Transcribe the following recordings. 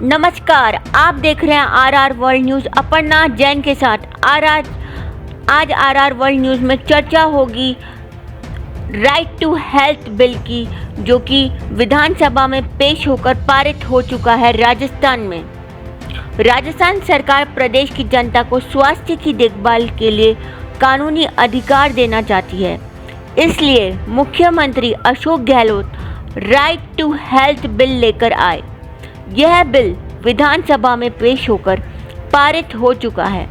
नमस्कार, आप देख रहे हैं RR world news Aparna Jain के साथ। आज आरआर वर्ल्ड न्यूज़ में चर्चा होगी राइट टू हेल्थ बिल की, जो कि विधानसभा में पेश होकर पारित हो चुका है। राजस्थान में राजस्थान सरकार प्रदेश की जनता को स्वास्थ्य की देखभाल के लिए कानूनी अधिकार देना चाहती है। इसलिए मुख्यमंत्री Ashok Gehlot right to health bill लेकर आए। यह बिल विधानसभा में पेश होकर पारित हो चुका है।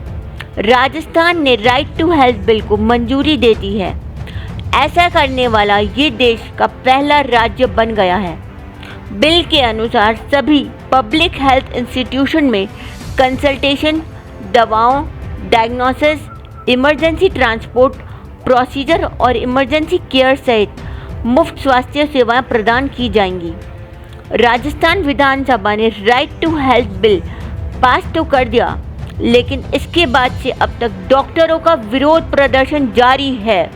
राजस्थान ने राइट टू हेल्थ बिल को मंजूरी दे दी है। ऐसा करने वाला ये देश का पहला राज्य बन गया है। बिल के अनुसार सभी पब्लिक हेल्थ इंस्टीट्यूशन में कंसल्टेशन, दवाओं, डायग्नोसिस, इमरजेंसी ट्रांसपोर्ट, प्रोसीजर और इमरजेंसी केयर सहित मुफ्त स्वास्थ्य सेवाएं प्रदान की जाएंगी। राजस्थान विधानसभा ने right to health bill pass तो कर दिया, लेकिन इसके बाद से अब तक डॉक्टरों का विरोध प्रदर्शन जारी है,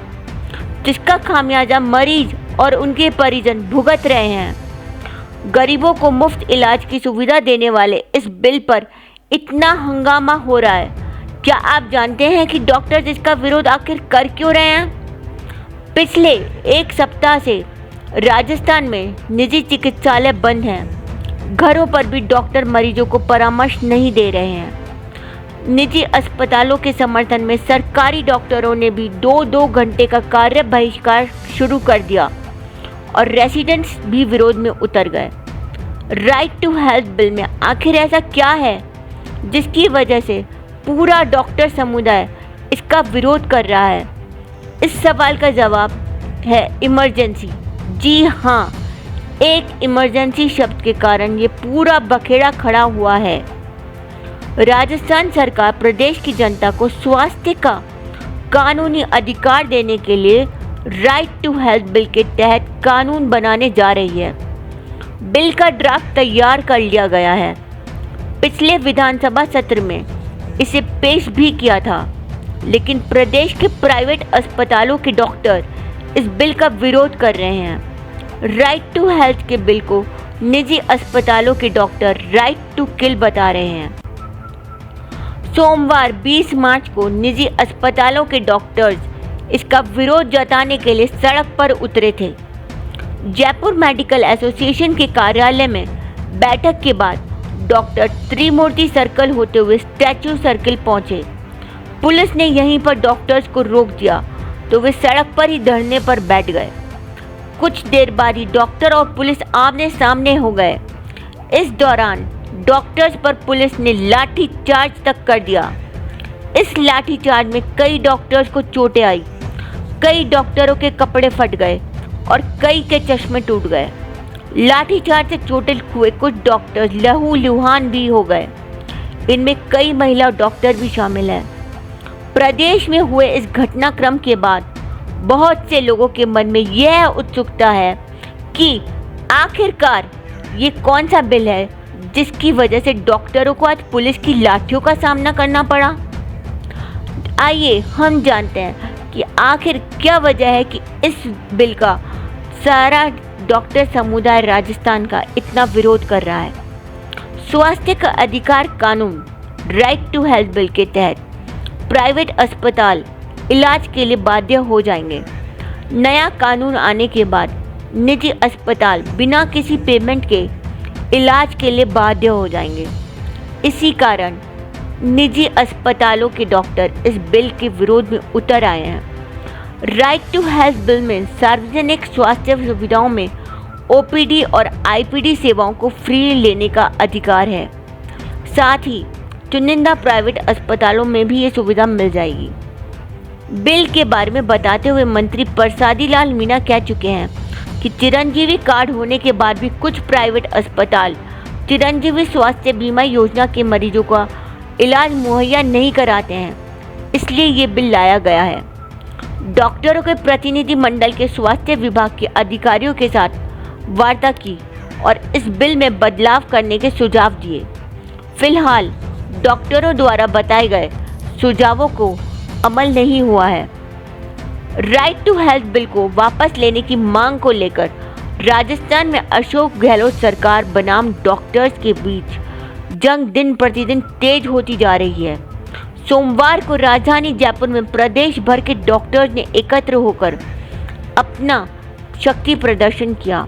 जिसका खामियाजा मरीज और उनके परिजन भुगत रहे हैं। गरीबों को मुफ्त इलाज की सुविधा देने वाले इस बिल पर इतना हंगामा हो रहा है। क्या आप जानते हैं कि डॉक्टर इसका विरोध आखिर कर क्यों रहे हैं? पिछले एक सप्ताह से राजस्थान में निजी चिकित्सालय बंद हैं। घरों पर भी डॉक्टर मरीजों को परामर्श नहीं दे रहे हैं। निजी अस्पतालों के समर्थन में सरकारी डॉक्टरों ने भी 2-2 घंटे का कार्य बहिष्कार शुरू कर दिया और रेसिडेंट्स भी विरोध में उतर गए। राइट टू हेल्थ बिल में आखिर ऐसा क्या है जिसकी वजह से पूरा डॉक्टर समुदाय इसका विरोध कर रहा है? इस सवाल का जवाब है इमरजेंसी। जी हाँ, एक इमरजेंसी शब्द के कारण ये पूरा बखेड़ा खड़ा हुआ है। राजस्थान सरकार प्रदेश की जनता को स्वास्थ्य का कानूनी अधिकार देने के लिए राइट टू हेल्थ बिल के तहत कानून बनाने जा रही है। बिल का ड्राफ्ट तैयार कर लिया गया है। पिछले विधानसभा सत्र में इसे पेश भी किया था, लेकिन प्रदेश के प्राइवेट अस्पतालों के डॉक्टर इस बिल का विरोध कर रहे हैं। राइट टू हेल्थ के बिल को निजी अस्पतालों के डॉक्टर राइट टू किल बता रहे हैं। सोमवार 20 मार्च को निजी अस्पतालों के डॉक्टर्स इसका विरोध जताने के लिए सड़क पर उतरे थे। जयपुर मेडिकल एसोसिएशन के कार्यालय में बैठक के बाद डॉक्टर त्रिमूर्ति सर्कल होते हुए स्टैच्यू सर्कल पहुंचे। पुलिस ने यहीं पर डॉक्टर्स को रोक दिया तो वे सड़क पर ही धरने पर बैठ गए। कुछ देर बाद ही डॉक्टर और पुलिस आमने सामने हो गए। इस दौरान डॉक्टर्स पर पुलिस ने लाठी चार्ज तक कर दिया। इस लाठी चार्ज में कई डॉक्टर्स को चोटें आई, कई डॉक्टरों के कपड़े फट गए और कई के चश्मे टूट गए। लाठी चार्ज से चोटिल हुए कुछ डॉक्टर्स लहूलुहान भी हो गए। इनमें कई महिला डॉक्टर भी शामिल हैं। प्रदेश में हुए इस घटनाक्रम के बाद बहुत से लोगों के मन में यह उत्सुकता है कि आखिरकार ये कौन सा बिल है जिसकी वजह से डॉक्टरों को आज पुलिस की लाठियों का सामना करना पड़ा। आइए हम जानते हैं कि आखिर क्या वजह है कि इस बिल का सारा डॉक्टर समुदाय राजस्थान का इतना विरोध कर रहा है। स्वास्थ्य का अधिकार कानून राइट टू हेल्थ बिल के तहत प्राइवेट अस्पताल इलाज के लिए बाध्य हो जाएंगे। नया कानून आने के बाद निजी अस्पताल बिना किसी पेमेंट के इलाज के लिए बाध्य हो जाएंगे। इसी कारण निजी अस्पतालों के डॉक्टर इस बिल के विरोध में उतर आए हैं। राइट टू हेल्थ बिल में सार्वजनिक स्वास्थ्य सुविधाओं में ओपीडी और आईपीडी सेवाओं को फ्री लेने का अधिकार है। साथ ही चुनिंदा प्राइवेट अस्पतालों में भी ये सुविधा मिल जाएगी। बिल के बारे में बताते हुए मंत्री परसादी लाल मीणा कह चुके हैं कि चिरंजीवी कार्ड होने के बाद भी कुछ प्राइवेट अस्पताल चिरंजीवी स्वास्थ्य बीमा योजना के मरीजों का इलाज मुहैया नहीं कराते हैं, इसलिए ये बिल लाया गया है। डॉक्टरों के प्रतिनिधि मंडल के स्वास्थ्य विभाग के अधिकारियों के साथ वार्ता की और इस बिल में बदलाव करने के सुझाव दिए। फिलहाल डॉक्टरों द्वारा बताए गए सुझावों को अमल नहीं हुआ है। राइट टू हेल्थ बिल को वापस लेने की मांग को लेकर राजस्थान में अशोक गहलोत सरकार बनाम डॉक्टर्स के बीच जंग दिन प्रतिदिन तेज होती जा रही है। सोमवार को राजधानी जयपुर में प्रदेश भर के डॉक्टर्स ने एकत्र होकर अपना शक्ति प्रदर्शन किया।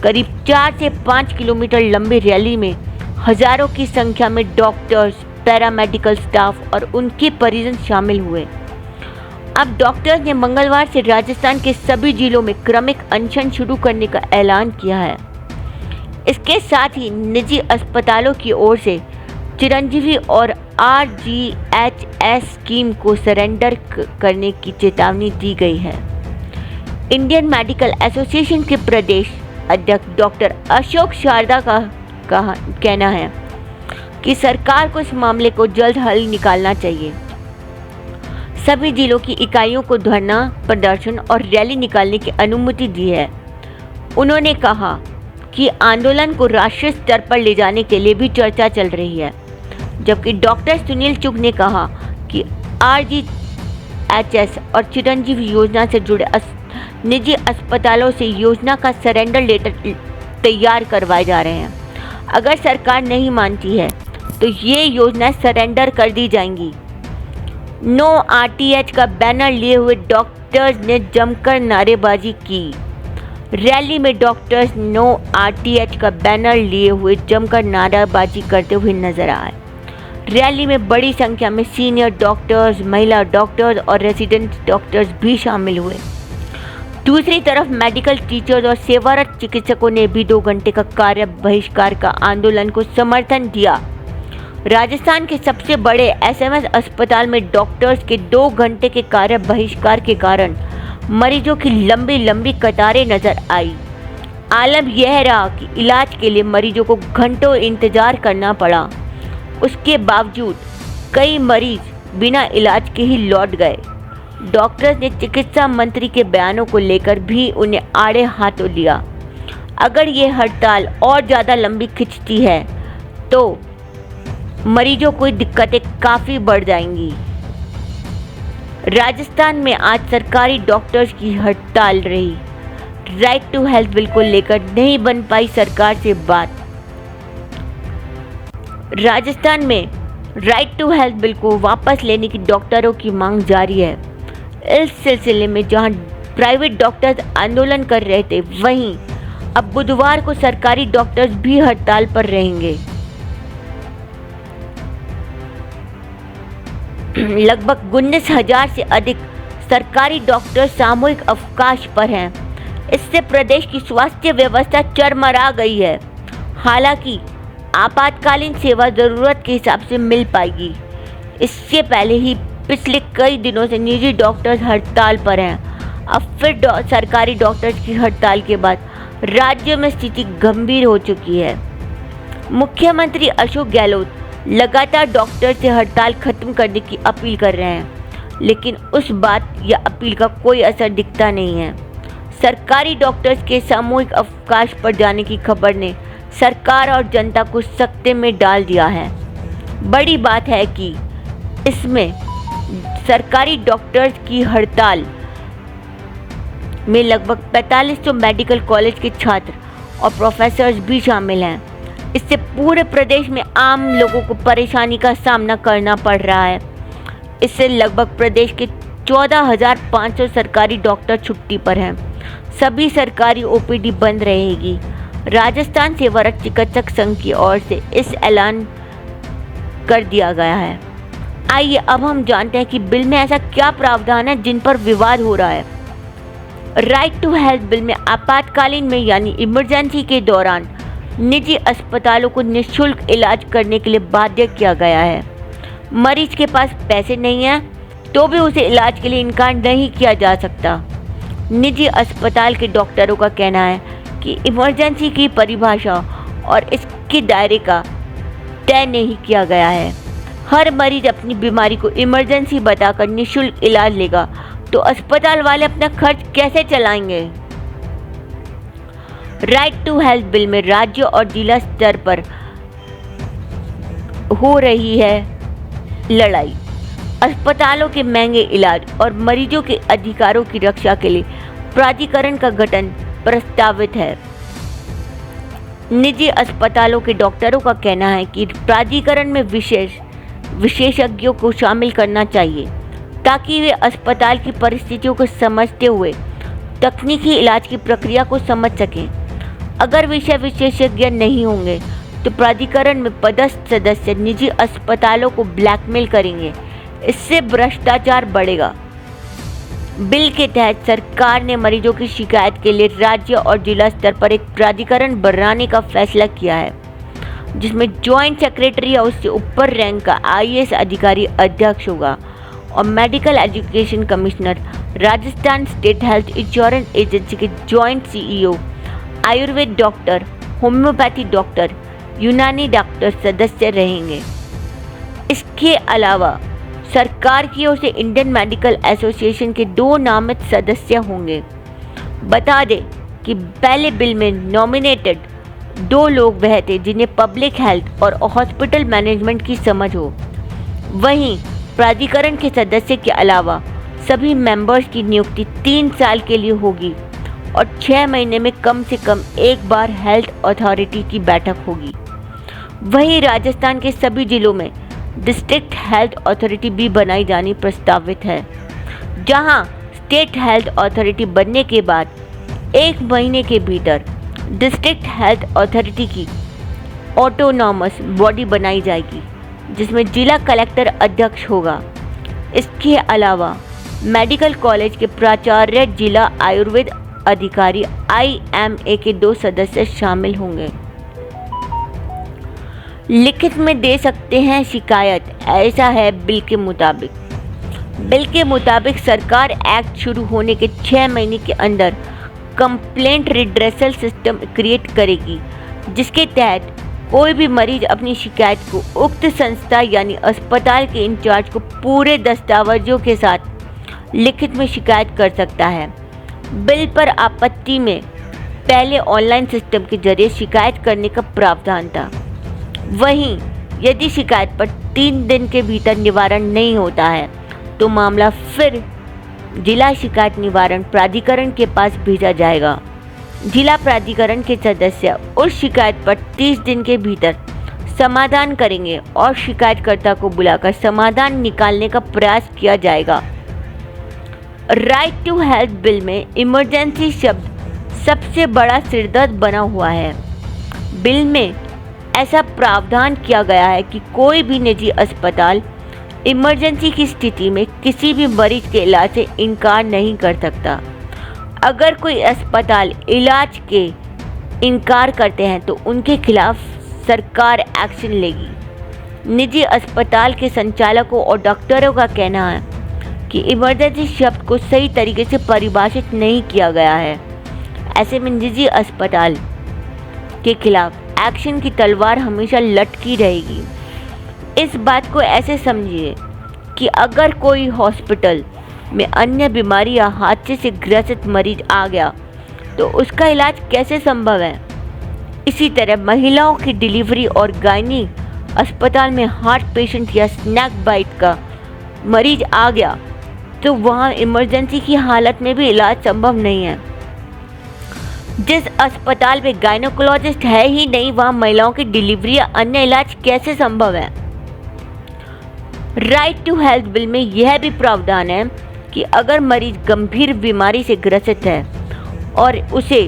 करीब 4 से 5 किलोमीटर लंबी रैली में हजारों की संख्या में डॉक्टर्स, पैरामेडिकल स्टाफ और उनके परिजन शामिल हुए। अब डॉक्टर्स ने मंगलवार से राजस्थान के सभी जिलों में क्रमिक अनशन शुरू करने का ऐलान किया है। इसके साथ ही निजी अस्पतालों की ओर से चिरंजीवी और RGHS स्कीम को सरेंडर करने की चेतावनी दी गई है। इंडियन मेडिकल एसोसिएशन के प्रदेश अध्यक्ष डॉक्टर अशोक शारदा का कहना है कि सरकार को इस मामले को जल्द हल निकालना चाहिए। सभी जिलों की इकाइयों को धरना प्रदर्शन और रैली निकालने की अनुमति दी है। उन्होंने कहा कि आंदोलन को राष्ट्रीय स्तर पर ले जाने के लिए भी चर्चा चल रही है। जबकि डॉक्टर सुनील चुग ने कहा कि RGHS और चिरंजीवी योजना से जुड़े निजी अस्पतालों से योजना का सरेंडर लेटर तैयार करवाए जा रहे हैं। अगर सरकार नहीं मानती है तो ये योजना सरेंडर कर दी जाएंगी। नो RTH का बैनर लिए हुए डॉक्टर्स ने जमकर नारेबाजी की। रैली में डॉक्टर्स नो RTH का बैनर लिए हुए जमकर नारेबाजी करते हुए नजर आए। रैली में बड़ी संख्या में सीनियर डॉक्टर्स, महिला डॉक्टर्स और रेजिडेंट डॉक्टर्स भी शामिल हुए। दूसरी तरफ मेडिकल टीचर्स और सेवारत चिकित्सकों ने भी 2 घंटे का कार्य बहिष्कार का आंदोलन को समर्थन दिया। राजस्थान के सबसे बड़े SMS अस्पताल में डॉक्टर्स के 2 घंटे के कार्य बहिष्कार के कारण मरीजों की लंबी लंबी कतारें नजर आई। आलम यह रहा कि इलाज के लिए मरीजों को घंटों इंतजार करना पड़ा। उसके बावजूद कई मरीज बिना इलाज के ही लौट गए। डॉक्टर्स ने चिकित्सा मंत्री के बयानों को लेकर भी उन्हें आड़े हाथों लिया। अगर ये हड़ताल और ज़्यादा लंबी खिंचती है तो मरीजों को दिक्कतें काफ़ी बढ़ जाएंगी। राजस्थान में आज सरकारी डॉक्टर्स की हड़ताल रही। राइट टू हेल्थ बिल को लेकर नहीं बन पाई सरकार से बात। राजस्थान में राइट टू हेल्थ बिल को वापस लेने की डॉक्टरों की मांग जारी है। इस सिलसिले में जहां प्राइवेट डॉक्टर्स आंदोलन कर रहे थे, वहीं अब बुधवार को सरकारी डॉक्टर्स भी हड़ताल पर रहेंगे। लगभग 19,000 से अधिक सरकारी डॉक्टर सामूहिक अवकाश पर हैं। इससे प्रदेश की स्वास्थ्य व्यवस्था चरमरा गई है। हालांकि आपातकालीन सेवा ज़रूरत के हिसाब से मिल पाएगी। इससे पहले ही पिछले कई दिनों से निजी डॉक्टर्स हड़ताल पर हैं। अब फिर सरकारी डॉक्टर्स की हड़ताल के बाद राज्य में स्थिति गंभीर हो चुकी है। मुख्यमंत्री अशोक गहलोत लगातार डॉक्टर से हड़ताल खत्म करने की अपील कर रहे हैं, लेकिन उस बात या अपील का कोई असर दिखता नहीं है। सरकारी डॉक्टर्स के सामूहिक अवकाश पर जाने की खबर ने सरकार और जनता को सकते में डाल दिया है। बड़ी बात है कि इसमें सरकारी डॉक्टर्स की हड़ताल में लगभग 4500 मेडिकल कॉलेज के छात्र और प्रोफेसर्स भी शामिल हैं। इससे पूरे प्रदेश में आम लोगों को परेशानी का सामना करना पड़ रहा है। इससे लगभग प्रदेश के 14,500 सरकारी डॉक्टर छुट्टी पर हैं। सभी सरकारी OPD बंद रहेगी। राजस्थान सेवारत चिकित्सक संघ की ओर से इस ऐलान कर दिया गया है। आइए अब हम जानते हैं कि बिल में ऐसा क्या प्रावधान है जिन पर विवाद हो रहा है। राइट टू हेल्थ बिल में आपातकालीन में यानी इमरजेंसी के दौरान निजी अस्पतालों को निःशुल्क इलाज करने के लिए बाध्य किया गया है। मरीज के पास पैसे नहीं हैं तो भी उसे इलाज के लिए इनकार नहीं किया जा सकता। निजी अस्पताल के डॉक्टरों का कहना है कि इमरजेंसी की परिभाषा और इसके दायरे का तय नहीं किया गया है। हर मरीज अपनी बीमारी को इमरजेंसी बताकर निःशुल्क इलाज लेगा तो अस्पताल वाले अपना खर्च कैसे चलाएंगे। राइट टू हेल्थ बिल में राज्य और जिला स्तर पर हो रही है लड़ाई। अस्पतालों के महंगे इलाज और मरीजों के अधिकारों की रक्षा के लिए प्राधिकरण का गठन प्रस्तावित है। निजी अस्पतालों के डॉक्टरों का कहना है कि प्राधिकरण में विशेषज्ञों को शामिल करना चाहिए ताकि वे अस्पताल की परिस्थितियों को समझते हुए तकनीकी इलाज की प्रक्रिया को समझ सकें। अगर विषय विशेषज्ञ नहीं होंगे तो प्राधिकरण में पदस्थ सदस्य निजी अस्पतालों को ब्लैकमेल करेंगे। इससे भ्रष्टाचार बढ़ेगा। बिल के तहत सरकार ने मरीजों की शिकायत के लिए राज्य और जिला स्तर पर एक प्राधिकरण बनाने का फैसला किया है, जिसमें जॉइंट सेक्रेटरी या उससे ऊपर रैंक का आईएएस अधिकारी अध्यक्ष होगा और medical education commissioner, Rajasthan state health insurance agency के joint CEO, Ayurveda doctor, homeopathy doctor, Unani doctor सदस्य रहेंगे। इसके अलावा सरकार की ओर से इंडियन मेडिकल एसोसिएशन के 2 नामित सदस्य होंगे। बता दें कि पहले बिल में नॉमिनेटेड 2 लोग वह थे जिन्हें पब्लिक हेल्थ और हॉस्पिटल मैनेजमेंट की समझ हो। वहीं प्राधिकरण के सदस्य के अलावा सभी मेंबर्स की नियुक्ति 3 साल के लिए होगी और 6 महीने में कम से कम एक बार हेल्थ अथॉरिटी की बैठक होगी। वहीं राजस्थान के सभी जिलों में डिस्ट्रिक्ट हेल्थ अथॉरिटी भी बनाई जानी प्रस्तावित है, जहां स्टेट हेल्थ अथॉरिटी बनने के बाद 1 महीने के भीतर डिस्ट्रिक्ट हेल्थ अथॉरिटी की ऑटोनॉमस बॉडी बनाई जाएगी, जिसमें जिला कलेक्टर अध्यक्ष होगा। इसके अलावा मेडिकल कॉलेज के प्राचार्य, जिला आयुर्वेद अधिकारी IMA के 2 सदस्य शामिल होंगे। लिखित में दे सकते हैं शिकायत, ऐसा है बिल के मुताबिक। बिल के मुताबिक सरकार एक्ट शुरू होने के 6 महीने के अंदर कंप्लेंट रिड्रेसल सिस्टम क्रिएट करेगी, जिसके तहत कोई भी मरीज अपनी शिकायत को उक्त संस्था यानी अस्पताल के इंचार्ज को पूरे दस्तावेजों के साथ लिखित में शिकायत कर सकता है। बिल पर आपत्ति में पहले ऑनलाइन सिस्टम के जरिए शिकायत करने का प्रावधान था। वहीं यदि शिकायत पर 3 दिन के भीतर निवारण नहीं होता है तो मामला फिर जिला शिकायत निवारण प्राधिकरण के पास भेजा जाएगा। जिला प्राधिकरण के सदस्य उस शिकायत पर 30 दिन के भीतर समाधान करेंगे और शिकायतकर्ता को बुलाकर समाधान निकालने का प्रयास किया जाएगा। राइट टू हेल्थ बिल में इमरजेंसी शब्द सबसे बड़ा सिरदर्द बना हुआ है। बिल में ऐसा प्रावधान किया गया है कि कोई भी निजी अस्पताल इमरजेंसी की स्थिति में किसी भी मरीज के इलाज से इनकार नहीं कर सकता। अगर कोई अस्पताल इलाज के इनकार करते हैं तो उनके खिलाफ सरकार एक्शन लेगी। निजी अस्पताल के संचालकों और डॉक्टरों का कहना है कि इमरजेंसी शब्द को सही तरीके से परिभाषित नहीं किया गया है। ऐसे में निजी अस्पताल के खिलाफ एक्शन की तलवार हमेशा लटकी रहेगी। इस बात को ऐसे समझिए कि अगर कोई हॉस्पिटल में अन्य बीमारी या हादसे से ग्रसित मरीज आ गया तो उसका इलाज कैसे संभव है। इसी तरह महिलाओं की डिलीवरी और गायनी अस्पताल में हार्ट पेशेंट या स्नैक बाइट का मरीज आ गया तो वहाँ इमरजेंसी की हालत में भी इलाज संभव नहीं है। जिस अस्पताल में गायनोकोलॉजिस्ट है ही नहीं, वहाँ महिलाओं की डिलीवरी या अन्य इलाज कैसे संभव है। राइट टू हेल्थ बिल में यह भी प्रावधान है कि अगर मरीज गंभीर बीमारी से ग्रसित है और उसे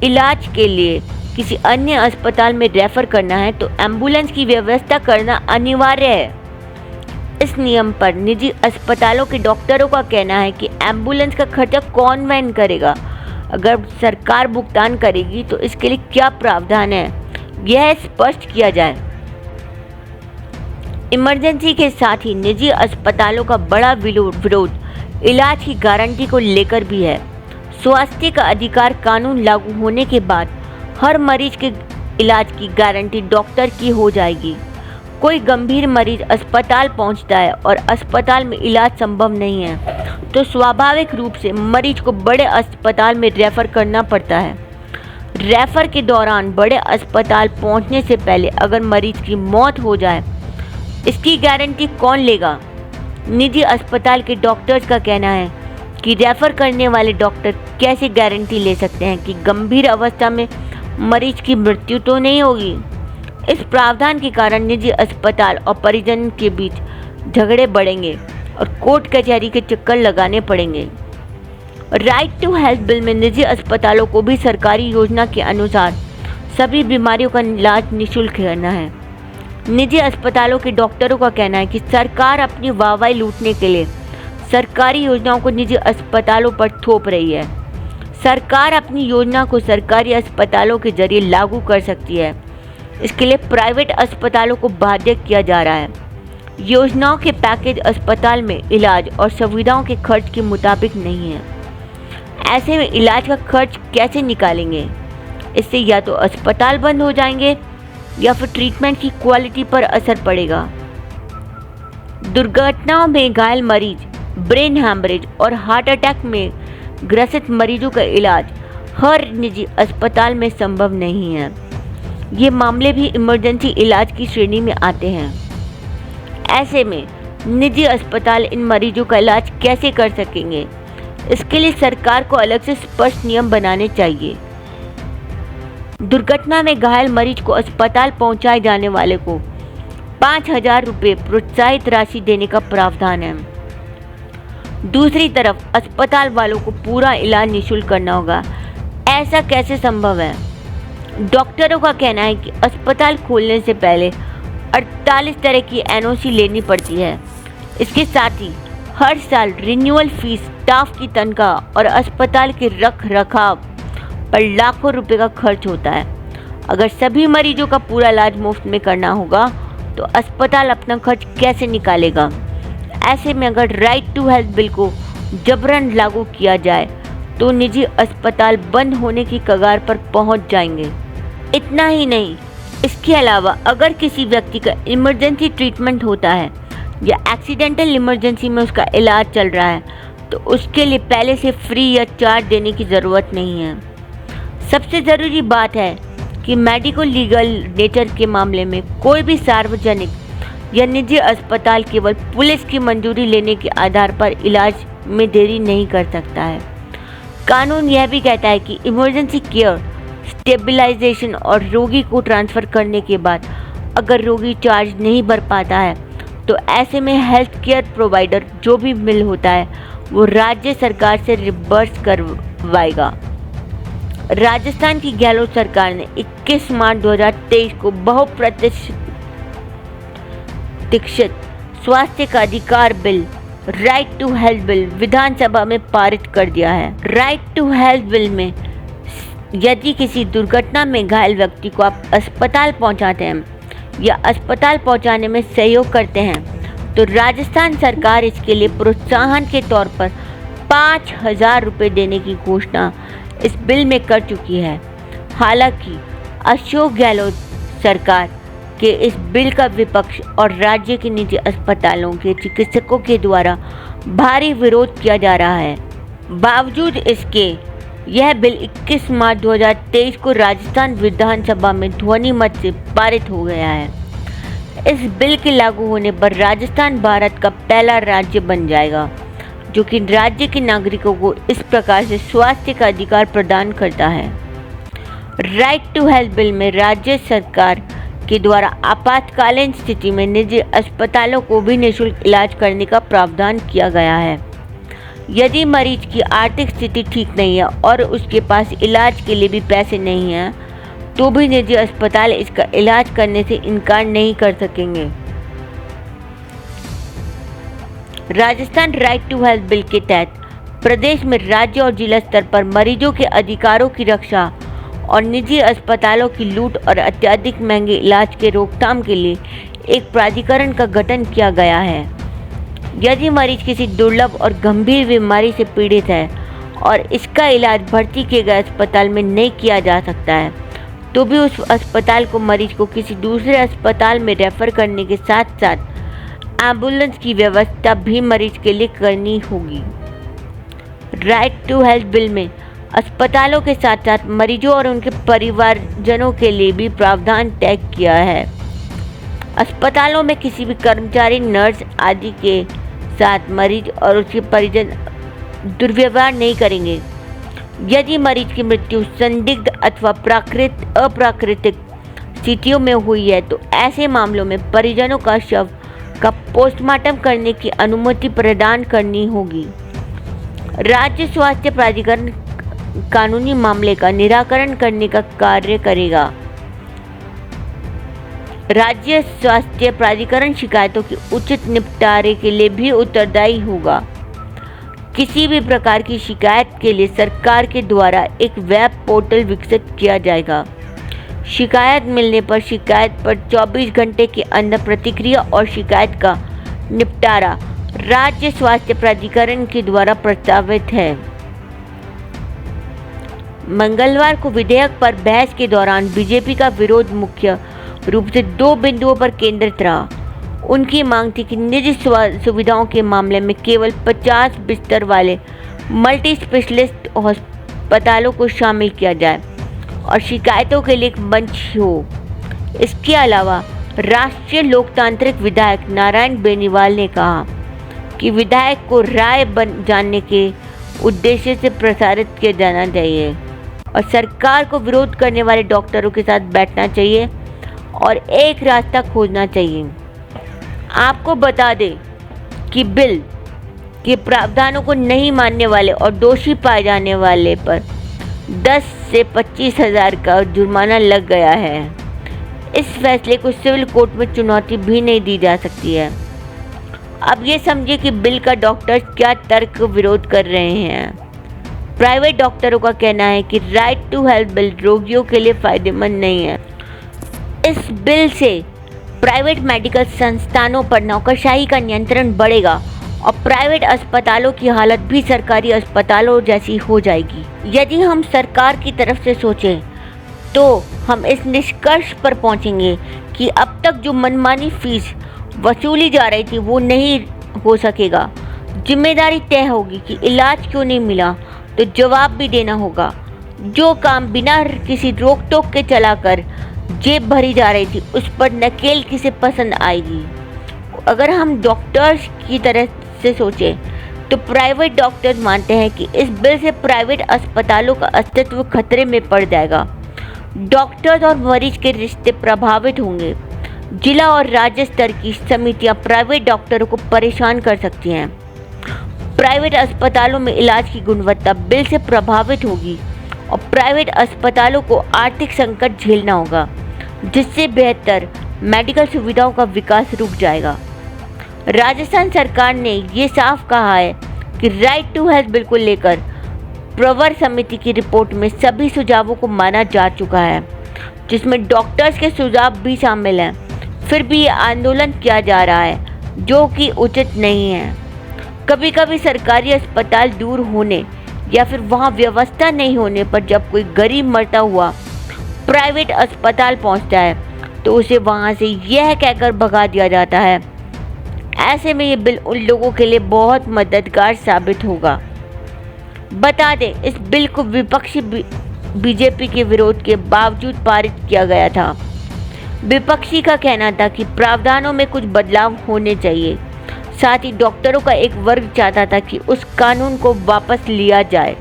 इलाज के लिए किसी अन्य अस्पताल में रेफर करना है तो एम्बुलेंस की व्यवस्था करना अनिवार्य है। इस नियम पर निजी अस्पतालों के डॉक्टरों का कहना है कि एम्बुलेंस का खर्चा कौन वहन करेगा। अगर सरकार भुगतान करेगी तो इसके लिए क्या प्रावधान है, यह स्पष्ट किया जाए। इमरजेंसी के साथ ही निजी अस्पतालों का बड़ा विरोध इलाज की गारंटी को लेकर भी है। स्वास्थ्य का अधिकार कानून लागू होने के बाद हर मरीज के इलाज की गारंटी डॉक्टर की हो जाएगी। कोई गंभीर मरीज अस्पताल पहुंचता है और अस्पताल में इलाज संभव नहीं है तो स्वाभाविक रूप से मरीज को बड़े अस्पताल में रेफर करना पड़ता है। रेफर के दौरान बड़े अस्पताल पहुंचने से पहले अगर मरीज की मौत हो जाए, इसकी गारंटी कौन लेगा। निजी अस्पताल के डॉक्टर्स का कहना है कि रेफर करने वाले डॉक्टर कैसे गारंटी ले सकते हैं कि गंभीर अवस्था में मरीज की मृत्यु तो नहीं होगी। इस प्रावधान के कारण निजी अस्पताल और परिजन के बीच झगड़े बढ़ेंगे और कोर्ट कचहरी के चक्कर लगाने पड़ेंगे। राइट टू हेल्थ बिल में निजी अस्पतालों को भी सरकारी योजना के अनुसार सभी बीमारियों का इलाज निःशुल्क करना है। निजी अस्पतालों के डॉक्टरों का कहना है कि सरकार अपनी वाहवाही लूटने के लिए सरकारी योजनाओं को निजी अस्पतालों पर थोप रही है। सरकार अपनी योजना को सरकारी अस्पतालों के जरिए लागू कर सकती है। इसके लिए प्राइवेट अस्पतालों को बाध्य किया जा रहा है। योजनाओं के पैकेज अस्पताल में इलाज और सुविधाओं के खर्च के मुताबिक नहीं है। ऐसे में इलाज का खर्च कैसे निकालेंगे? इससे या तो अस्पताल बंद हो जाएंगे या फिर ट्रीटमेंट की क्वालिटी पर असर पड़ेगा। दुर्घटनाओं में घायल मरीज, ब्रेन हैमरेज और हार्ट अटैक में ग्रसित मरीजों का इलाज हर निजी अस्पताल में संभव नहीं है। ये मामले भी इमरजेंसी इलाज की श्रेणी में आते हैं। ऐसे में निजी अस्पताल इन मरीजों का इलाज कैसे कर सकेंगे? इसके लिए सरकार को अलग से स्पष्ट नियम बनाने चाहिए। दुर्घटना में घायल मरीज को अस्पताल पहुंचाए जाने वाले को 5,000 रुपये प्रोत्साहित राशि देने का प्रावधान है। दूसरी तरफ अस्पताल वालों को पूरा इलाज निःशुल्क करना होगा। ऐसा कैसे संभव है? डॉक्टरों का कहना है कि अस्पताल खोलने से पहले 48 तरह की NOC लेनी पड़ती है। इसके साथ ही हर साल रिन्यूअल फीस, स्टाफ की तनख्वाह और अस्पताल के रख रखाव पर लाखों रुपए का खर्च होता है। अगर सभी मरीजों का पूरा इलाज मुफ्त में करना होगा तो अस्पताल अपना खर्च कैसे निकालेगा? ऐसे में अगर राइट टू हेल्थ बिल को जबरन लागू किया जाए तो निजी अस्पताल बंद होने की कगार पर पहुंच जाएंगे। इतना ही नहीं, इसके अलावा अगर किसी व्यक्ति का इमरजेंसी ट्रीटमेंट होता है या एक्सीडेंटल इमरजेंसी में उसका इलाज चल रहा है तो उसके लिए पहले से फ्री या चार्ज देने की ज़रूरत नहीं है। सबसे ज़रूरी बात है कि मेडिकल लीगल नेचर के मामले में कोई भी सार्वजनिक या निजी अस्पताल केवल पुलिस की मंजूरी लेने के आधार पर इलाज में देरी नहीं कर सकता है। कानून यह भी कहता है कि इमरजेंसी केयर, स्टेबलाइजेशन और रोगी को ट्रांसफ़र करने के बाद अगर रोगी चार्ज नहीं भर पाता है तो ऐसे में हेल्थ केयर प्रोवाइडर जो भी बिल होता है वो राज्य सरकार से रिबर्स करवाएगा। राजस्थान की गहलोत सरकार ने 21 मार्च 2023 को बहुप्रतीक्षित स्वास्थ्य का अधिकार bill, right to health bill विधानसभा में पारित कर दिया है। राइट टू हेल्थ बिल में यदि किसी दुर्घटना में घायल व्यक्ति को आप अस्पताल पहुंचाते हैं या अस्पताल पहुंचाने में सहयोग करते हैं तो राजस्थान सरकार इसके लिए प्रोत्साहन के तौर पर 5,000 रुपये देने की घोषणा इस बिल में कर चुकी है। हालांकि अशोक गहलोत सरकार के इस बिल का विपक्ष और राज्य के निजी अस्पतालों के चिकित्सकों के द्वारा भारी विरोध किया जा रहा है। बावजूद इसके यह बिल 21 मार्च 2023 को राजस्थान विधानसभा में ध्वनि मत से पारित हो गया है। इस बिल के लागू होने पर राजस्थान भारत का पहला राज्य बन जाएगा जो कि राज्य के नागरिकों को इस प्रकार से स्वास्थ्य का अधिकार प्रदान करता है। राइट टू हेल्थ बिल में राज्य सरकार के द्वारा आपातकालीन स्थिति में निजी अस्पतालों को भी निःशुल्क इलाज करने का प्रावधान किया गया है। यदि मरीज की आर्थिक स्थिति ठीक नहीं है और उसके पास इलाज के लिए भी पैसे नहीं हैं तो भी निजी अस्पताल इसका इलाज करने से इनकार नहीं कर सकेंगे। Rajasthan right to health bill के तहत प्रदेश में राज्य और जिला स्तर पर मरीजों के अधिकारों की रक्षा और निजी अस्पतालों की लूट और अत्यधिक महंगे इलाज के रोकथाम के लिए एक प्राधिकरण का गठन किया गया है। यदि मरीज किसी दुर्लभ और गंभीर बीमारी से पीड़ित है और इसका इलाज भर्ती किए गए अस्पताल में नहीं किया जा सकता है तो भी उस अस्पताल को मरीज को किसी दूसरे अस्पताल में रेफर करने के साथ साथ एम्बुलेंस की व्यवस्था भी मरीज के लिए करनी होगी। राइट टू हेल्थ बिल में अस्पतालों के साथ साथ मरीजों और उनके परिवारजनों के लिए भी प्रावधान तय किया है। अस्पतालों में किसी भी कर्मचारी, नर्स आदि के साथ मरीज और उसके परिजन दुर्व्यवहार नहीं करेंगे। यदि मरीज की मृत्यु संदिग्ध अथवा अप्राकृतिक स्थितियों में हुई है तो ऐसे मामलों में परिजनों का शव का पोस्टमार्टम करने की अनुमति प्रदान करनी होगी। राज्य स्वास्थ्य प्राधिकरण कानूनी मामले का निराकरण करने का कार्य करेगा। राज्य स्वास्थ्य प्राधिकरण शिकायतों के उचित निपटारे के लिए भी उत्तरदायी होगा। किसी भी प्रकार की शिकायत के लिए सरकार के द्वारा एक वेब पोर्टल विकसित किया जाएगा। शिकायत मिलने पर शिकायत पर 24 घंटे के अंदर प्रतिक्रिया और शिकायत का निपटारा राज्य स्वास्थ्य प्राधिकरण के द्वारा प्रस्तावित है। मंगलवार को विधेयक पर बहस के दौरान बीजेपी का विरोध मुख्य रूप से 2 बिंदुओं पर केंद्रित रहा। उनकी मांग थी कि निजी सुविधाओं के मामले में केवल 50 बिस्तर वाले मल्टी स्पेशलिस्ट अस्पतालों को शामिल किया जाए और शिकायतों के लिए एक मंच हो। इसके अलावा राष्ट्रीय लोकतांत्रिक विधायक नारायण बेनीवाल ने कहा कि विधायक को राय जानने के उद्देश्य से प्रसारित किया जाना चाहिए और सरकार को विरोध करने वाले डॉक्टरों के साथ बैठना चाहिए और एक रास्ता खोजना चाहिए। आपको बता दें कि बिल के प्रावधानों को नहीं मानने वाले और दोषी पाए जाने वाले पर 10 से 25 हज़ार का जुर्माना लग गया है। इस फैसले को सिविल कोर्ट में चुनौती भी नहीं दी जा सकती है। अब ये समझिए कि बिल का डॉक्टर क्या तर्क विरोध कर रहे हैं। प्राइवेट डॉक्टरों का कहना है कि राइट टू हेल्थ बिल रोगियों के लिए फायदेमंद नहीं है। इस बिल से प्राइवेट मेडिकल संस्थानों पर नौकरशाही का नियंत्रण बढ़ेगा और प्राइवेट अस्पतालों की हालत भी सरकारी अस्पतालों जैसी हो जाएगी। यदि हम सरकार की तरफ से सोचें तो हम इस निष्कर्ष पर पहुंचेंगे कि अब तक जो मनमानी फीस वसूली जा रही थी वो नहीं हो सकेगा। जिम्मेदारी तय होगी कि इलाज क्यों नहीं मिला तो जवाब भी देना होगा। जो काम बिना किसी रोक टोक के चलाकर जेब भरी जा रही थी उस पर नकेल किसे पसंद आएगी। अगर हम डॉक्टर्स की तरह से सोचें तो प्राइवेट डॉक्टर्स मानते हैं कि इस बिल से प्राइवेट अस्पतालों का अस्तित्व खतरे में पड़ जाएगा। डॉक्टर्स और मरीज के रिश्ते प्रभावित होंगे। जिला और राज्य स्तर की समितियां प्राइवेट डॉक्टरों को परेशान कर सकती हैं। प्राइवेट अस्पतालों में इलाज की गुणवत्ता बिल से प्रभावित होगी और प्राइवेट अस्पतालों को आर्थिक संकट झेलना होगा, जिससे बेहतर मेडिकल सुविधाओं का विकास रुक जाएगा। राजस्थान सरकार ने ये साफ कहा है कि राइट टू हेल्थ बिल को लेकर प्रवर समिति की रिपोर्ट में सभी सुझावों को माना जा चुका है, जिसमें डॉक्टर्स के सुझाव भी शामिल हैं। फिर भी ये आंदोलन किया जा रहा है, जो कि उचित नहीं है। कभी कभी सरकारी अस्पताल दूर होने या फिर वहाँ व्यवस्था नहीं होने पर जब कोई गरीब मरता हुआ प्राइवेट अस्पताल पहुँचता है तो उसे वहाँ से यह कहकर भगा दिया जाता है। ऐसे में ये बिल उन लोगों के लिए बहुत मददगार साबित होगा। बता दें, इस बिल को विपक्षी बीजेपी के विरोध के बावजूद पारित किया गया था। विपक्षी का कहना था कि प्रावधानों में कुछ बदलाव होने चाहिए। साथ ही डॉक्टरों का एक वर्ग चाहता था कि उस कानून को वापस लिया जाए।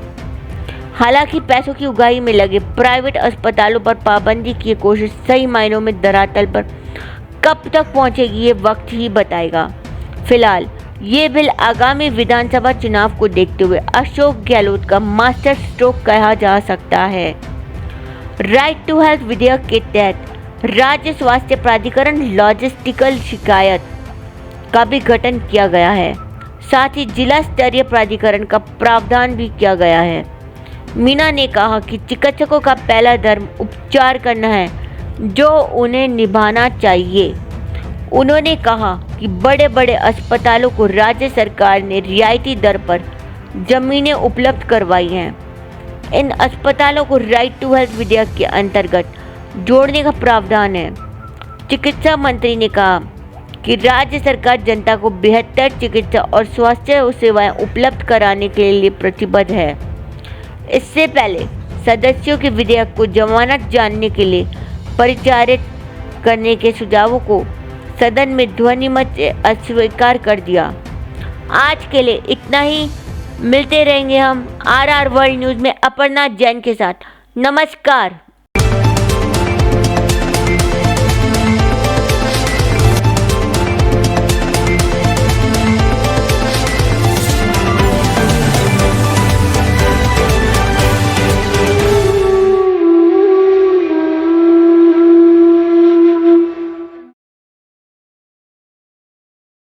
हालांकि पैसों की उगाही में लगे प्राइवेट अस्पतालों पर पाबंदी की कोशिश सही मायनों में धरातल पर कब तक पहुंचेगी ये वक्त ही बताएगा। फिलहाल ये बिल आगामी विधानसभा चुनाव को देखते हुए अशोक गहलोत का मास्टर स्ट्रोक कहा जा सकता है। राइट टू हेल्थ विधेयक के तहत राज्य स्वास्थ्य प्राधिकरण लॉजिस्टिकल शिकायत का भी गठन किया गया है। साथ ही जिला स्तरीय प्राधिकरण का प्रावधान भी किया गया है। मीना ने कहा कि चिकित्सकों का पहला धर्म उपचार करना है, जो उन्हें निभाना चाहिए। उन्होंने कहा कि बड़े बड़े अस्पतालों को राज्य सरकार ने रियायती दर पर जमीनें उपलब्ध करवाई हैं। इन अस्पतालों को राइट टू हेल्थ विधेयक के अंतर्गत जोड़ने का प्रावधान है। चिकित्सा मंत्री ने कहा कि राज्य सरकार जनता को बेहतर चिकित्सा और स्वास्थ्य सेवाएं उपलब्ध कराने के लिए प्रतिबद्ध है। इससे पहले सदस्यों के विधेयक को जमानत जानने के लिए परिचारित करने के सुझावों को सदन में ध्वनिमत से अस्वीकार कर दिया। आज के लिए इतना ही। मिलते रहेंगे हम RR वर्ल्ड न्यूज़ में अपर्णा जैन के साथ। नमस्कार।